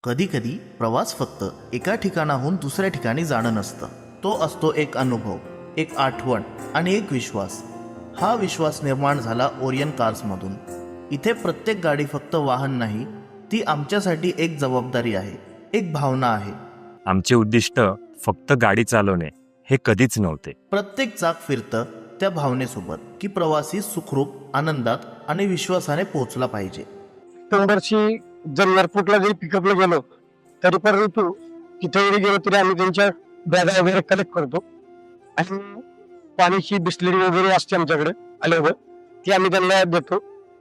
कधी कधी प्रवास फक्त एका ठिकाणाहून दुसऱ्या ठिकाणी जाणं नसतं. तो असतो एक अनुभव, एक आठवण आणि एक विश्वास. हा विश्वास निर्माण झाला ओरियन कार्समधून. इथे प्रत्येक गाडी फक्त वाहन नाही, ती आमच्यासाठी एक जबाबदारी आहे, एक भावना आहे. आमचे उद्दिष्ट फक्त गाडी चालवणे हे कधीच नव्हते. प्रत्येक चाक फिरतं त्या भावनेसोबत की प्रवासी सुखरूप, आनंदात आणि विश्वासाने पोहोचला पाहिजे. दरवर्षी जर एअरपोर्टला जरी पिकअपला गेलो तरी परंतु तिथे जरी गेलो तरी आम्ही त्यांच्या बॅगा वगैरे कलेक्ट करतो आणि पाण्याची बिस्लरी वगैरे असते आमच्याकडे आल्यावर ती आम्ही त्यांना देतो.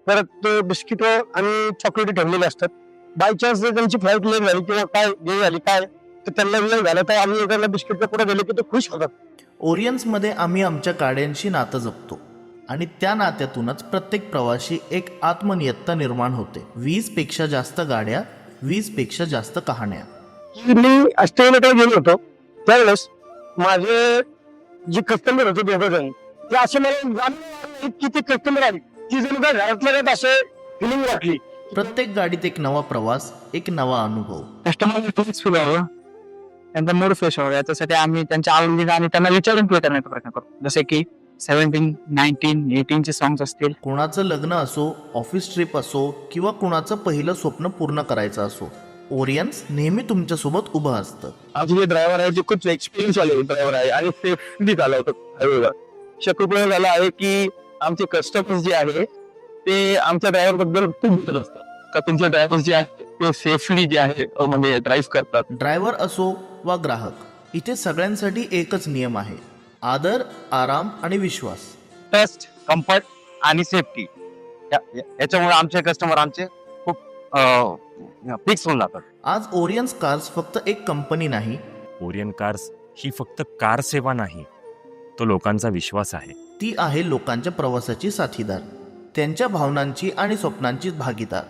परत बिस्किट आणि चॉकलेट ठेवलेले असतात. बाय चान्स जर त्यांची फ्लाईट लेट झाली किंवा काय हे झाली काय तर त्यांना वेळ झाला तर आम्ही त्यांना बिस्किटच्या पुढे दिले की ते खुश होतात. ओरियन्समध्ये आम्ही आमच्या गाड्यांशी नातं जपतो आणि त्या नात्यातूनच प्रत्येक प्रवासी एक आत्मनियत्ता निर्माण होते. 20 पेक्षा जास्त गाड्या, 20 पेक्षा जास्त कहाण्या. मी ऑस्ट्रेलियाकडे गेलो होतो त्यावेळेस माझे जे कस्टमर होते दोघं ते असे मला जाणून की ते कस्टमर आले ती जण काय घरातल्या घरात असे फिलिंग वाटली. प्रत्येक गाडीत एक नवा प्रवास, एक नवा अनुभव. कस्टमर फ्रेश फील व्हावं, त्यांचा मूड फ्रेश व्हावा याच्यासाठी आम्ही त्यांच्या आवडीने आणि त्यांना विचारून प्ले करण्याचा प्रयत्न करतो. जसे की 17, 19, 18 चे सॉंग्स असतील. कुणाचं लग्न असो, ऑफिस ट्रिप असो किंवा कुणाचं पहिलं स्वप्न पूर्ण करायचं असो, ओरियन्स नेहमी तुमच्यासोबत उभं असतं. आमचे जे ड्रायव्हर आहे ते खूप एक्सपिरियन्स वाले ड्रायव्हर आहे आणि सेफली चालवतात हायवेवर. शक्यतो झालं आहे की आमचे कस्टमर्स जे आहे ते आमच्या ड्रायव्हर बद्दल खूप बोलत असतात का तुमचे ड्रायव्हर जे आहे ते सेफली जे आहे म्हणजे ड्राईव्ह करतात. ड्रायव्हर असो वा ग्राहक, इथे सगळ्यांसाठी एकच नियम आहे: आदर, आराम आणि विश्वास. ट्रस्ट, कम्फर्ट आणि सेफ्टी याच्यामुळे आमचे कस्टमर आमचे खूप फिक्स होऊन जातात. आज ओरियन्स कार्स फक्त एक कंपनी नाही, ओरियन कार्स ही फक्त कार सेवा नाही, तो लोकांचा विश्वास आहे. ती आहे लोकांच्या प्रवासाची साथीदार, त्यांच्या भावनांची आणि स्वप्नांची भागीदार.